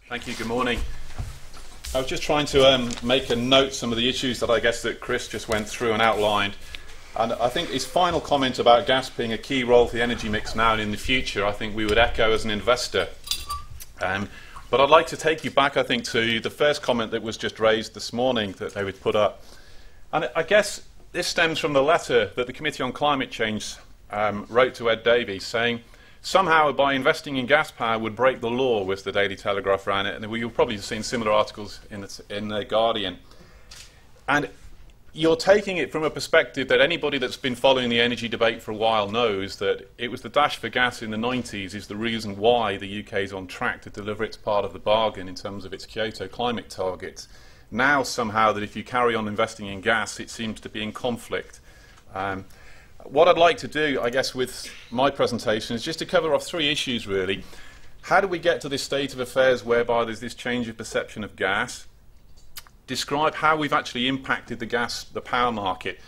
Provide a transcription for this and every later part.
Thank you. Good morning. I was just trying to make a note some of the issues that I guess that Chris just went through and outlined. And I think his final comment about gas being a key role for the energy mix now and in the future, I think we would echo as an investor. But I'd like to take you back, I think, to the first comment that was just raised this morning that they would put up. And I guess this stems from the letter that the Committee on Climate Change wrote to Ed Davies, saying somehow by investing in gas power would break the law, was the Daily Telegraph ran it, and you'll probably have seen similar articles in the Guardian. And you're taking it from a perspective that anybody that's been following the energy debate for a while knows that it was the dash for gas in the 90s is the reason why the UK is on track to deliver its part of the bargain in terms of its Kyoto climate targets. Now somehow that if you carry on investing in gas, it seems to be in conflict. What I'd like to do, I guess, with my presentation is just to cover off three issues, really. How do we get to this state of affairs whereby there's this change of perception of gas? Describe how we've actually impacted the power market.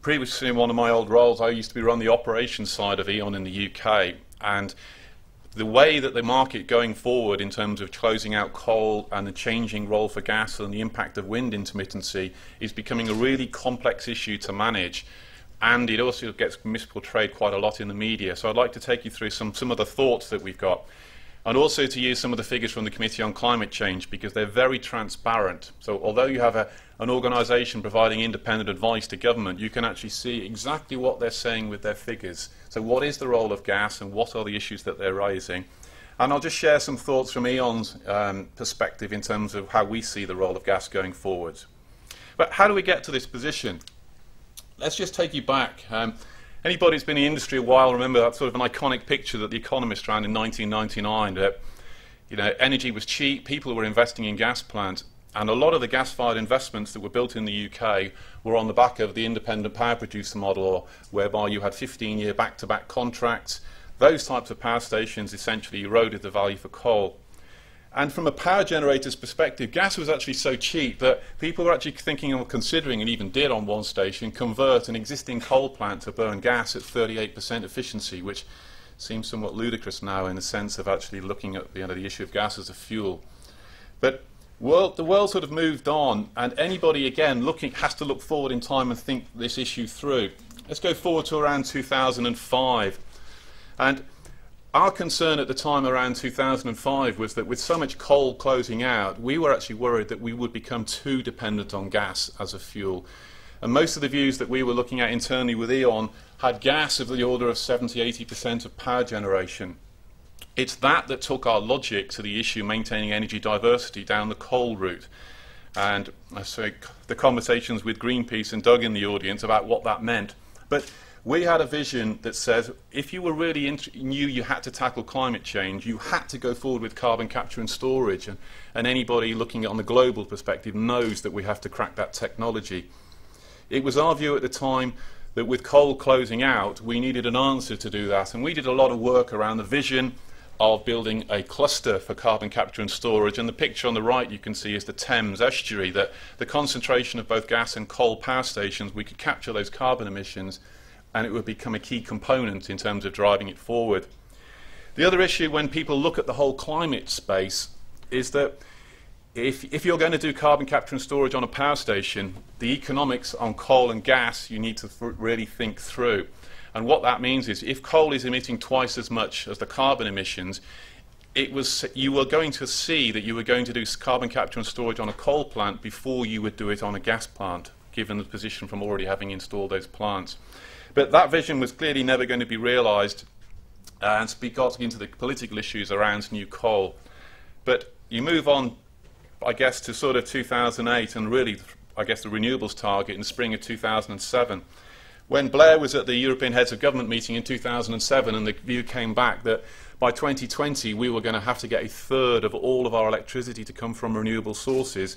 Previously, in one of my old roles, I used to be run the operations side of E.ON in the UK, and the way that the market going forward in terms of closing out coal and the changing role for gas and the impact of wind intermittency is becoming a really complex issue to manage. And it also gets misportrayed quite a lot in the media. So I'd like to take you through some of the thoughts that we've got. And also to use some of the figures from the Committee on Climate Change, because they're very transparent. So although you have an organisation providing independent advice to government, you can actually see exactly what they're saying with their figures. So what is the role of gas and what are the issues that they're raising? And I'll just share some thoughts from E.ON's perspective in terms of how we see the role of gas going forward. But how do we get to this position? Let's just take you back. Anybody who's been in the industry a while remember that sort of an iconic picture that The Economist ran in 1999 that energy was cheap, people were investing in gas plants, and a lot of the gas-fired investments that were built in the UK were on the back of the independent power producer model, whereby you had 15-year back-to-back contracts. Those types of power stations essentially eroded the value for coal. And from a power generator's perspective, gas was actually so cheap that people were actually thinking of considering, and even did on one station, convert an existing coal plant to burn gas at 38% efficiency, which seems somewhat ludicrous now in the sense of actually looking at the issue of gas as a fuel. But the world sort of moved on, and anybody, again, has to look forward in time and think this issue through. Let's go forward to around 2005. And our concern at the time around 2005 was that with so much coal closing out, we were actually worried that we would become too dependent on gas as a fuel. And most of the views that we were looking at internally with E.ON had gas of the order of 70–80% of power generation. It's that took our logic to the issue maintaining energy diversity down the coal route. And so the conversations with Greenpeace and Doug in the audience about what that meant. But we had a vision that says if you were really knew you had to tackle climate change, you had to go forward with carbon capture and storage. And anybody looking on the global perspective knows that we have to crack that technology. It was our view at the time that with coal closing out, we needed an answer to do that. And we did a lot of work around the vision of building a cluster for carbon capture and storage. And the picture on the right you can see is the Thames estuary, that the concentration of both gas and coal power stations, we could capture those carbon emissions, and it would become a key component in terms of driving it forward. The other issue when people look at the whole climate space is that if you're going to do carbon capture and storage on a power station, the economics on coal and gas you need to really think through. And what that means is if coal is emitting twice as much as the carbon emissions, you were going to see that you were going to do carbon capture and storage on a coal plant before you would do it on a gas plant, given the position from already having installed those plants. But that vision was clearly never going to be realised, and got into the political issues around new coal. But you move on, I guess, to sort of 2008 and really, I guess, the renewables target in the spring of 2007. When Blair was at the European Heads of Government meeting in 2007 and the view came back that by 2020 we were going to have to get a third of all of our electricity to come from renewable sources,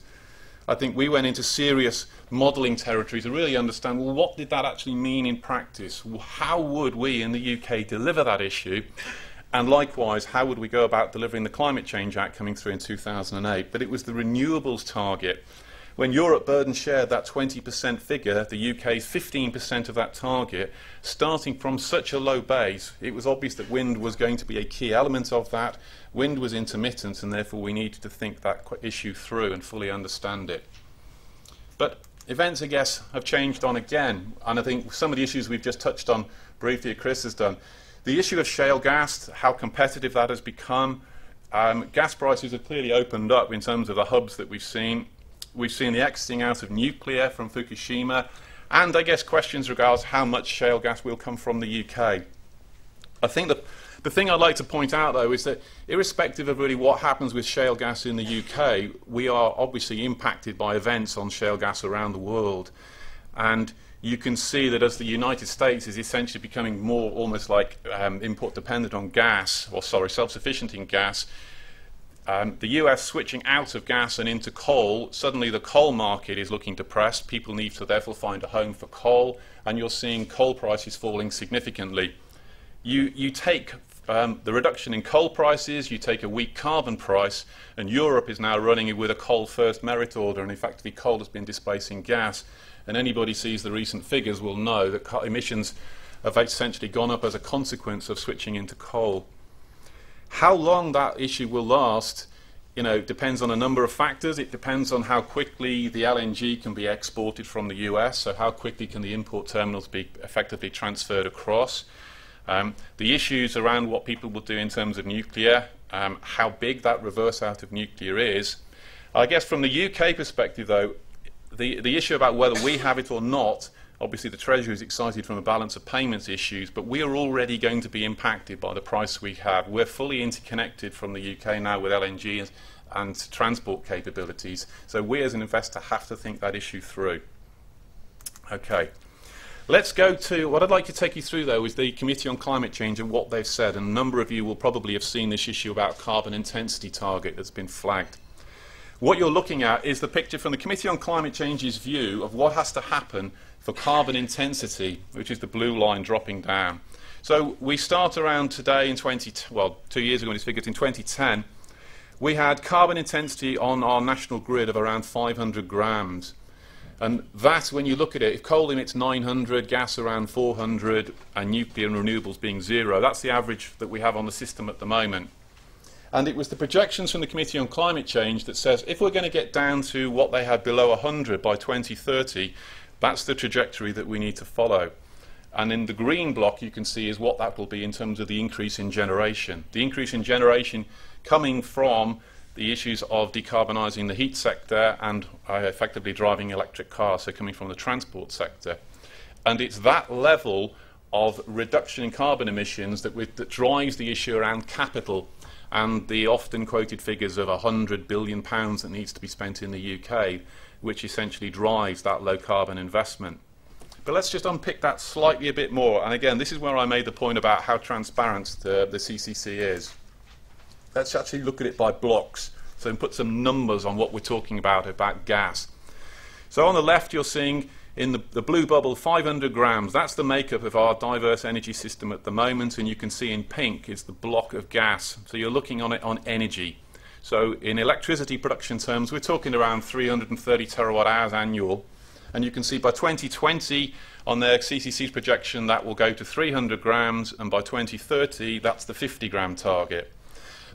I think we went into serious modelling territory to really understand, well, what did that actually mean in practice? How would we in the UK deliver that issue? And likewise, how would we go about delivering the Climate Change Act coming through in 2008? But it was the renewables target When Europe burden shared that 20% figure, the UK's 15% of that target, starting from such a low base, it was obvious that wind was going to be a key element of that. Wind was intermittent, and therefore we needed to think that issue through and fully understand it. But events, I guess, have changed on again, and I think some of the issues we've just touched on briefly, Chris has done. The issue of shale gas, how competitive that has become. Gas prices have clearly opened up in terms of the hubs that we've seen. We've seen the exiting out of nuclear from Fukushima, and I guess questions regards how much shale gas will come from the UK. I think the thing I'd like to point out, though, is that irrespective of really what happens with shale gas in the UK, we are obviously impacted by events on shale gas around the world. And you can see that as the United States is essentially becoming more almost like import dependent on gas, or sorry, self-sufficient in gas, the US switching out of gas and into coal, suddenly the coal market is looking depressed. People need to therefore find a home for coal, and you're seeing coal prices falling significantly. You take the reduction in coal prices, you take a weak carbon price, and Europe is now running with a coal-first merit order, and effectively coal has been displacing gas. And anybody sees the recent figures will know that emissions have essentially gone up as a consequence of switching into coal. How long that issue will last, depends on a number of factors. It depends on how quickly the LNG can be exported from the US, so how quickly can the import terminals be effectively transferred across. The issues around what people will do in terms of nuclear, how big that reverse out of nuclear is. I guess from the UK perspective, though, the issue about whether we have it or not, obviously the Treasury is excited from a balance of payments issues, but we are already going to be impacted by the price we have. We're fully interconnected from the UK now with LNG and transport capabilities, so we as an investor have to think that issue through. Okay. Let's go to, what I'd like to take you through, though, is the Committee on Climate Change and what they've said. And a number of you will probably have seen this issue about carbon intensity target that's been flagged. What you're looking at is the picture from the Committee on Climate Change's view of what has to happen for carbon intensity, which is the blue line dropping down. So we start around today in 2 years ago when it's figured in 2010, we had carbon intensity on our national grid of around 500 grams. And that, when you look at it, if coal emits 900, gas around 400, and nuclear and renewables being 0, that's the average that we have on the system at the moment. And it was the projections from the Committee on Climate Change that says if we're going to get down to what they had below 100 by 2030, that's the trajectory that we need to follow. And in the green block you can see is what that will be in terms of the increase in generation. The increase in generation coming from the issues of decarbonising the heat sector and effectively driving electric cars, so coming from the transport sector. And it's that level of reduction in carbon emissions that drives the issue around capital and the often quoted figures of £100 billion that needs to be spent in the UK, which essentially drives that low carbon investment. But let's just unpick that slightly a bit more. And again, this is where I made the point about how transparent the CCC is. Let's actually look at it by blocks, so put some numbers on what we're talking about gas. So on the left you're seeing in the blue bubble 500 grams, that's the makeup of our diverse energy system at the moment, and you can see in pink is the block of gas. So you're looking on it on energy. So in electricity production terms we're talking around 330 terawatt hours annual, and you can see by 2020 on their CCC's projection that will go to 300 grams, and by 2030 that's the 50 gram target.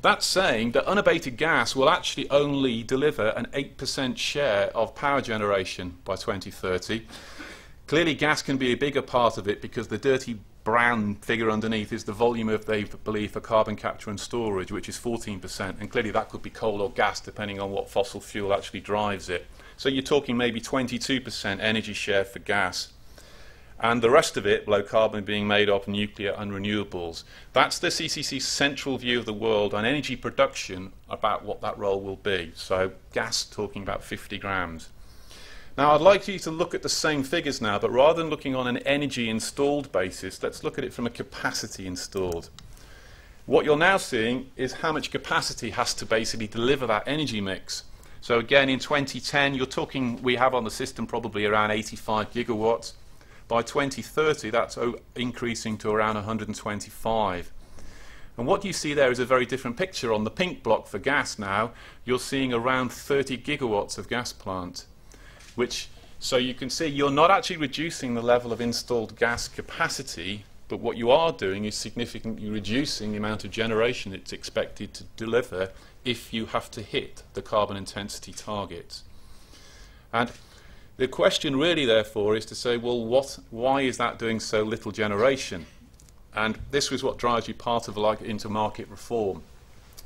That's saying that unabated gas will actually only deliver an 8% share of power generation by 2030. Clearly gas can be a bigger part of it because the dirty brown figure underneath is the volume of, they believe, for carbon capture and storage, which is 14%, and clearly that could be coal or gas depending on what fossil fuel actually drives it. So you're talking maybe 22% energy share for gas. And the rest of it, low carbon, being made of nuclear and renewables. That's the CCC's central view of the world on energy production about what that role will be. So gas talking about 50 grams. Now I'd like you to look at the same figures now, but rather than looking on an energy installed basis, let's look at it from a capacity installed. What you're now seeing is how much capacity has to basically deliver that energy mix. So again, in 2010, you're talking, we have on the system probably around 85 gigawatts. By 2030, that's increasing to around 125. And what you see there is a very different picture. On the pink block for gas now, you're seeing around 30 gigawatts of gas plant. So you can see you're not actually reducing the level of installed gas capacity, but what you are doing is significantly reducing the amount of generation it's expected to deliver if you have to hit the carbon intensity targets. And the question really, therefore, is to say, well, why is that doing so little generation? And this was what drives you part of into market reform.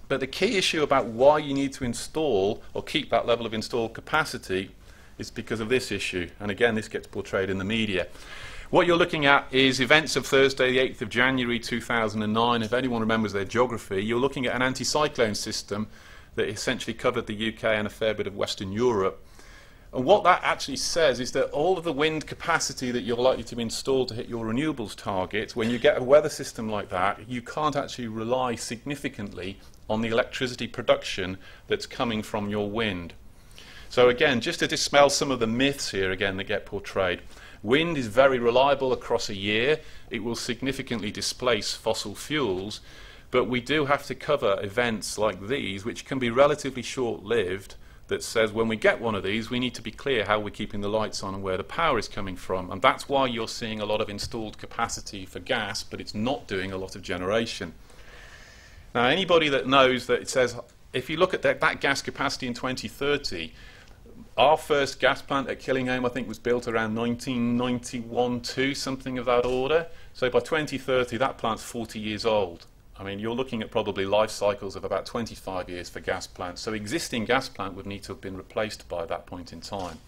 But the key issue about why you need to install or keep that level of installed capacity is because of this issue. And again, this gets portrayed in the media. What you're looking at is events of Thursday, the 8th of January 2009. If anyone remembers their geography, you're looking at an anticyclone system that essentially covered the UK and a fair bit of Western Europe. And what that actually says is that all of the wind capacity that you're likely to install to hit your renewables targets, when you get a weather system like that, you can't actually rely significantly on the electricity production that's coming from your wind. So again, just to dispel some of the myths here again that get portrayed, wind is very reliable across a year. It will significantly displace fossil fuels, but we do have to cover events like these, which can be relatively short-lived, that says when we get one of these, we need to be clear how we're keeping the lights on and where the power is coming from. And that's why you're seeing a lot of installed capacity for gas, but it's not doing a lot of generation. Now, anybody that knows that it says, if you look at that gas capacity in 2030, our first gas plant at Killingham, I think, was built around 1991-2, something of that order. So by 2030, that plant's 40 years old. I mean, you're looking at probably life cycles of about 25 years for gas plants. So existing gas plant would need to have been replaced by that point in time.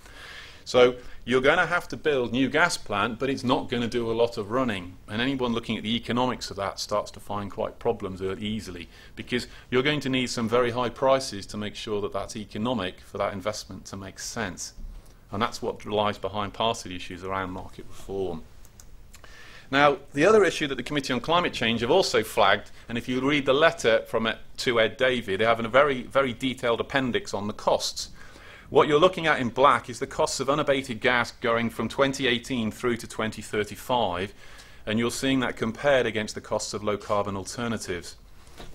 So you're going to have to build new gas plant, but it's not going to do a lot of running. And anyone looking at the economics of that starts to find quite problems easily, because you're going to need some very high prices to make sure that that's economic for that investment to make sense. And that's what lies behind part of the issues around market reform. Now, the other issue that the Committee on Climate Change have also flagged, and if you read the letter from it to Ed Davey, they have a very, very detailed appendix on the costs. What you're looking at in black is the costs of unabated gas going from 2018 through to 2035, and you're seeing that compared against the costs of low-carbon alternatives.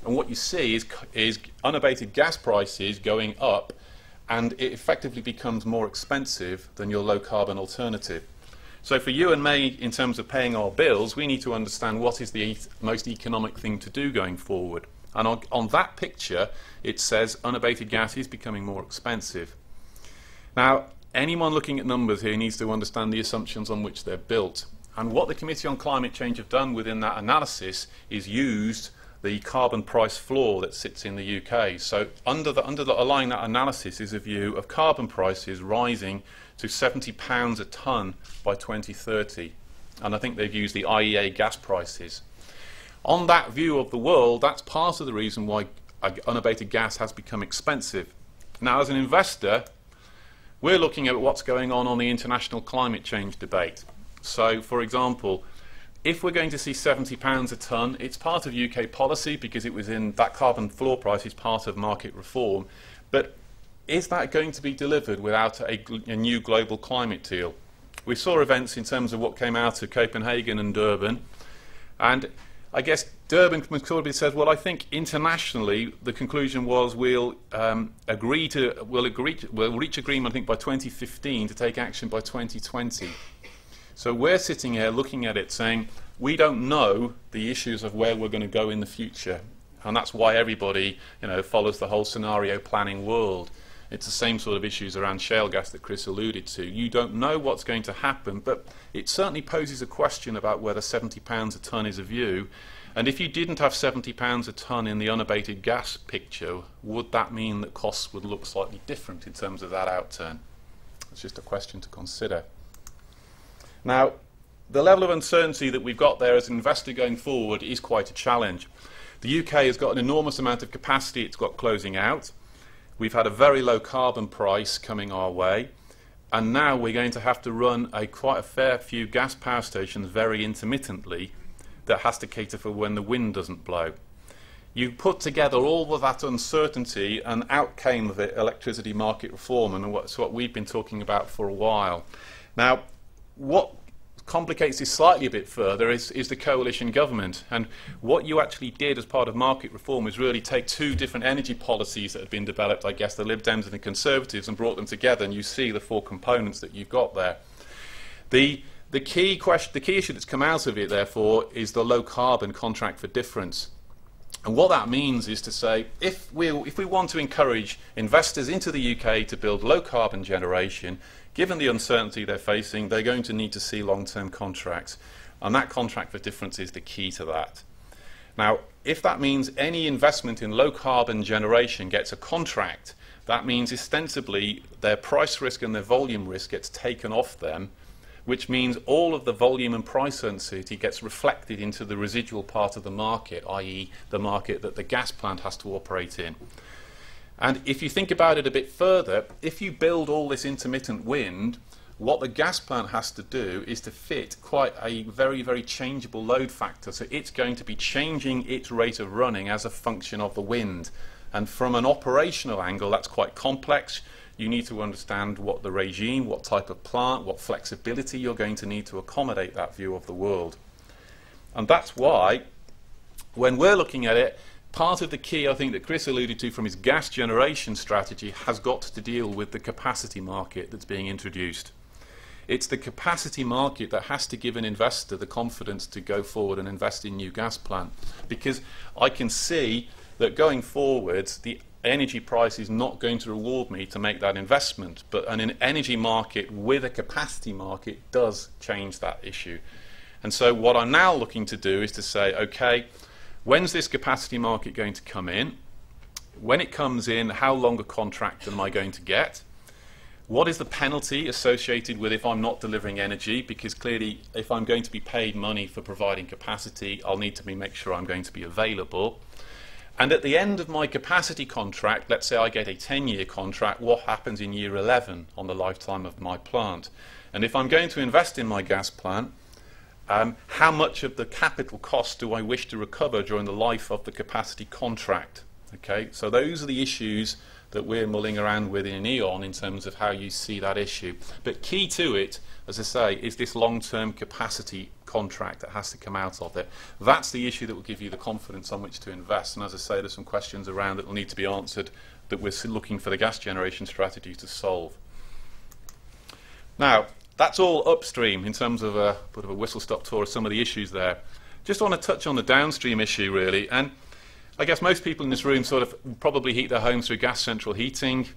And what you see is unabated gas prices going up, and it effectively becomes more expensive than your low-carbon alternative. So for you and me, in terms of paying our bills, we need to understand what is the most economic thing to do going forward. And on that picture, it says unabated gas is becoming more expensive. Now, anyone looking at numbers here needs to understand the assumptions on which they're built. And what the Committee on Climate Change have done within that analysis is used the carbon price floor that sits in the UK. So underlying that analysis is a view of carbon prices rising to £70 a tonne by 2030. And I think they've used the IEA gas prices. On that view of the world, that's part of the reason why unabated gas has become expensive. Now, as an investor, we're looking at what's going on the international climate change debate. So, for example, if we're going to see £70 a tonne, it's part of UK policy because it was in that carbon floor price is part of market reform. But is that going to be delivered without a new global climate deal? We saw events in terms of what came out of Copenhagen and Durban, and I guess Durban probably said, well, I think internationally the conclusion was we'll reach agreement, I think, by 2015 to take action by 2020. So we're sitting here looking at it saying we don't know the issues of where we're going to go in the future, and that's why everybody, follows the whole scenario planning world. It's the same sort of issues around shale gas that Chris alluded to. You don't know what's going to happen, but it certainly poses a question about whether £70 a tonne is a view. And if you didn't have £70 a tonne in the unabated gas picture, would that mean that costs would look slightly different in terms of that outturn? It's just a question to consider. Now, the level of uncertainty that we've got there as an investor going forward is quite a challenge. The UK has got an enormous amount of capacity it's got closing out. We've had a very low carbon price coming our way, and now we're going to have to run quite a fair few gas power stations very intermittently that has to cater for when the wind doesn't blow. You put together all of that uncertainty, and out came of it electricity market reform, and what's what we've been talking about for a while. Now, what complicates this slightly a bit further is the coalition government. And what you actually did as part of market reform is really take two different energy policies that had been developed, I guess, the Lib Dems and the Conservatives, and brought them together, and you see the four components that you've got there. The key issue that's come out of it, therefore, is the low carbon contract for difference. And what that means is to say, if we want to encourage investors into the UK to build low carbon generation, given the uncertainty they're facing, they're going to need to see long-term contracts. And that contract for difference is the key to that. Now, if that means any investment in low carbon generation gets a contract, that means ostensibly their price risk and their volume risk gets taken off them, which means all of the volume and price uncertainty gets reflected into the residual part of the market, i.e. the market that the gas plant has to operate in. And if you think about it a bit further, if you build all this intermittent wind, what the gas plant has to do is to fit quite a very, very changeable load factor. So it's going to be changing its rate of running as a function of the wind. And from an operational angle, that's quite complex. You need to understand what the regime, what type of plant, what flexibility you're going to need to accommodate that view of the world. And that's why, when we're looking at it, part of the key, I think, that Chris alluded to from his gas generation strategy has got to deal with the capacity market that's being introduced. It's the capacity market that has to give an investor the confidence to go forward and invest in new gas plant. Because I can see that going forwards, the energy price is not going to reward me to make that investment. But an energy market with a capacity market does change that issue. And so what I'm now looking to do is to say, okay, when's this capacity market going to come in? When it comes in, how long a contract am I going to get? What is the penalty associated with if I'm not delivering energy? Because clearly, if I'm going to be paid money for providing capacity, I'll need to make sure I'm going to be available. And at the end of my capacity contract, let's say I get a 10-year contract, what happens in year 11 on the lifetime of my plant? And if I'm going to invest in my gas plant, how much of the capital cost do I wish to recover during the life of the capacity contract? Okay, so those are the issues that we're mulling around with in E.ON in terms of how you see that issue. But key to it, as I say, is this long-term capacity contract that has to come out of it. That's the issue that will give you the confidence on which to invest. And as I say, there's some questions around that will need to be answered that we're looking for the gas generation strategy to solve. Now, that's all upstream in terms of a bit of a whistle-stop tour of some of the issues there. Just want to touch on the downstream issue, really. And I guess most people in this room sort of probably heat their homes through gas central heating.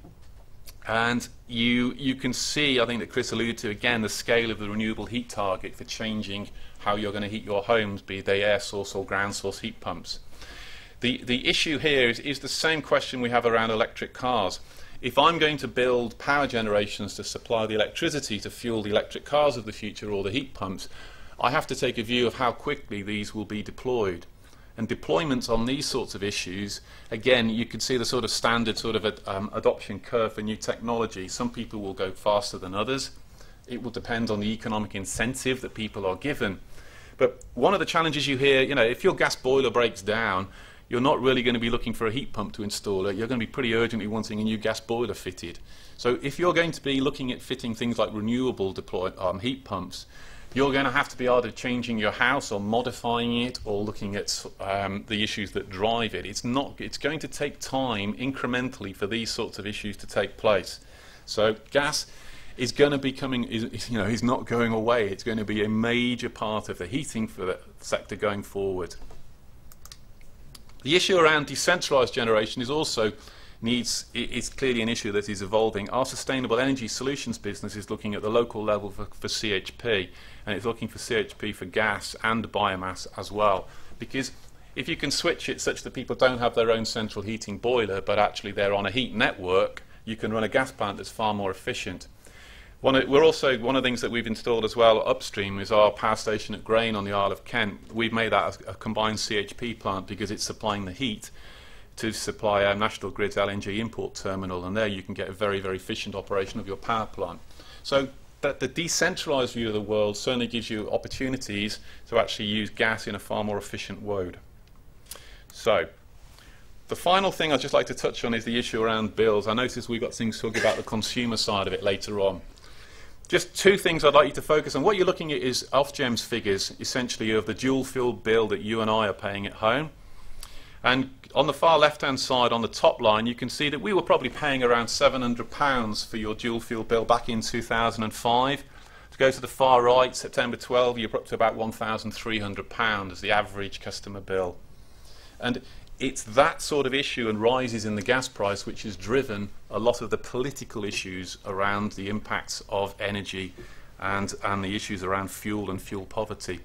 And you can see, I think that Chris alluded to, again, the scale of the renewable heat target for changing how you're going to heat your homes, be they air source or ground source heat pumps. The issue here is the same question we have around electric cars. If I'm going to build power generations to supply the electricity to fuel the electric cars of the future or the heat pumps, I have to take a view of how quickly these will be deployed. And deployments on these sorts of issues, again, you can see the sort of standard sort of adoption curve for new technology. Some people will go faster than others. It will depend on the economic incentive that people are given. But one of the challenges you hear, if your gas boiler breaks down, you're not really going to be looking for a heat pump to install it. You're going to be pretty urgently wanting a new gas boiler fitted. So if you're going to be looking at fitting things like renewable heat pumps, you're going to have to be either changing your house or modifying it or looking at the issues that drive it. It's going to take time incrementally for these sorts of issues to take place. So gas is going to be is not going away. It's going to be a major part of the heating for the sector going forward. The issue around decentralised generation is also it's clearly an issue that is evolving. Our sustainable energy solutions business is looking at the local level for CHP, and it's looking for CHP for gas and biomass as well. Because if you can switch it such that people don't have their own central heating boiler, but actually they're on a heat network, you can run a gas plant that's far more efficient. One of the things that we've installed as well upstream is our power station at Grain on the Isle of Kent. We've made that a combined CHP plant because it's supplying the heat to supply our National Grid's LNG import terminal, and there you can get a very, very efficient operation of your power plant. So that the decentralised view of the world certainly gives you opportunities to actually use gas in a far more efficient way. So the final thing I'd just like to touch on is the issue around bills. I notice we've got things talking about the consumer side of it later on. Just two things I'd like you to focus on. What you're looking at is Ofgem's figures, essentially, of the dual fuel bill that you and I are paying at home. And on the far left-hand side, on the top line, you can see that we were probably paying around £700 for your dual fuel bill back in 2005. To go to the far right, September 12, you're up to about £1,300 as the average customer bill. And it's that sort of issue and rises in the gas price which has driven a lot of the political issues around the impacts of energy and the issues around fuel and fuel poverty.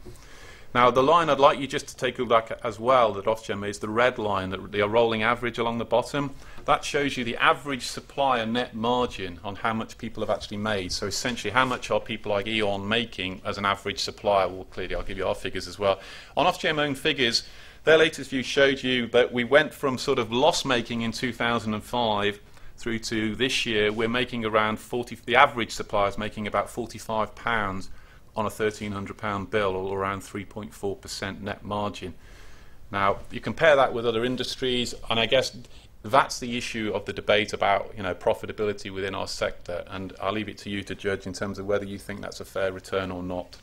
Now, the line I'd like you just to take a look at as well that Ofgem is the red line, the rolling average along the bottom. That shows you the average supplier net margin on how much people have actually made. So essentially, how much are people like E.ON making as an average supplier? Well, clearly, I'll give you our figures as well. On Ofgem own figures, their latest view showed you that we went from sort of loss-making in 2005 through to this year, we're making around the average supplier is making about £45 on a £1,300 bill, or around 3.4% net margin. Now, you compare that with other industries, and I guess that's the issue of the debate about, you know, profitability within our sector, and I'll leave it to you to judge in terms of whether you think that's a fair return or not.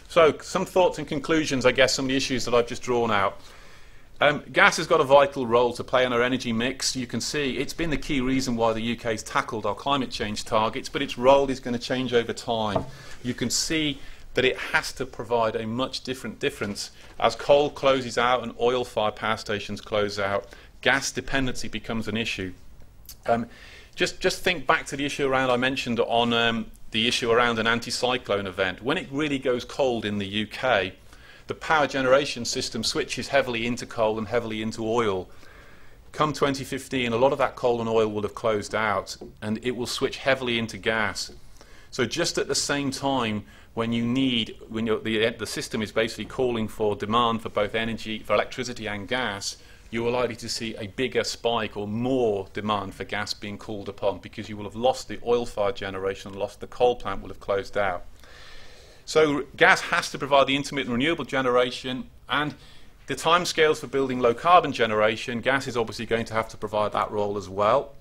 So, some thoughts and conclusions, I guess, some of the issues that I've just drawn out. Gas has got a vital role to play in our energy mix. You can see it's been the key reason why the UK has tackled our climate change targets, but its role is going to change over time. You can see that it has to provide a much difference as coal closes out and oil-fired power stations close out. Gas dependency becomes an issue. Just think back to the issue around I mentioned on the issue around an anti-cyclone event. When it really goes cold in the UK, the power generation system switches heavily into coal and heavily into oil. Come 2015, a lot of that coal and oil will have closed out, and it will switch heavily into gas. So just at the same time, when the system is basically calling for demand for both energy, for electricity and gas, you are likely to see a bigger spike or more demand for gas being called upon, because you will have lost the oil-fired generation and lost the coal plant will have closed out. So gas has to provide the intermittent renewable generation, and the timescales for building low-carbon generation, gas is obviously going to have to provide that role as well.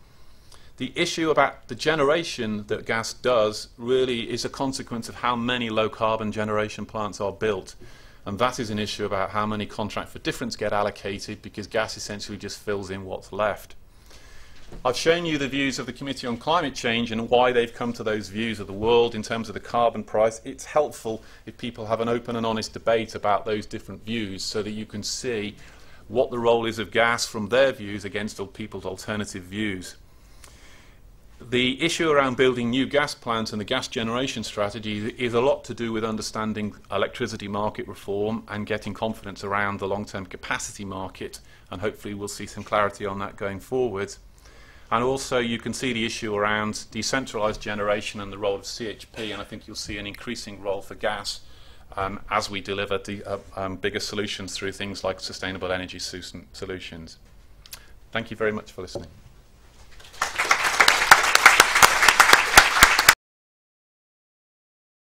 The issue about the generation that gas does really is a consequence of how many low-carbon generation plants are built. And that is an issue about how many contract for difference get allocated, because gas essentially just fills in what's left. I've shown you the views of the Committee on Climate Change and why they've come to those views of the world in terms of the carbon price. It's helpful if people have an open and honest debate about those different views, so that you can see what the role is of gas from their views against people's alternative views. The issue around building new gas plants and the gas generation strategy is a lot to do with understanding electricity market reform and getting confidence around the long-term capacity market, and hopefully we'll see some clarity on that going forward. And also you can see the issue around decentralised generation and the role of CHP, and I think you'll see an increasing role for gas as we deliver the bigger solutions through things like sustainable energy solutions. Thank you very much for listening.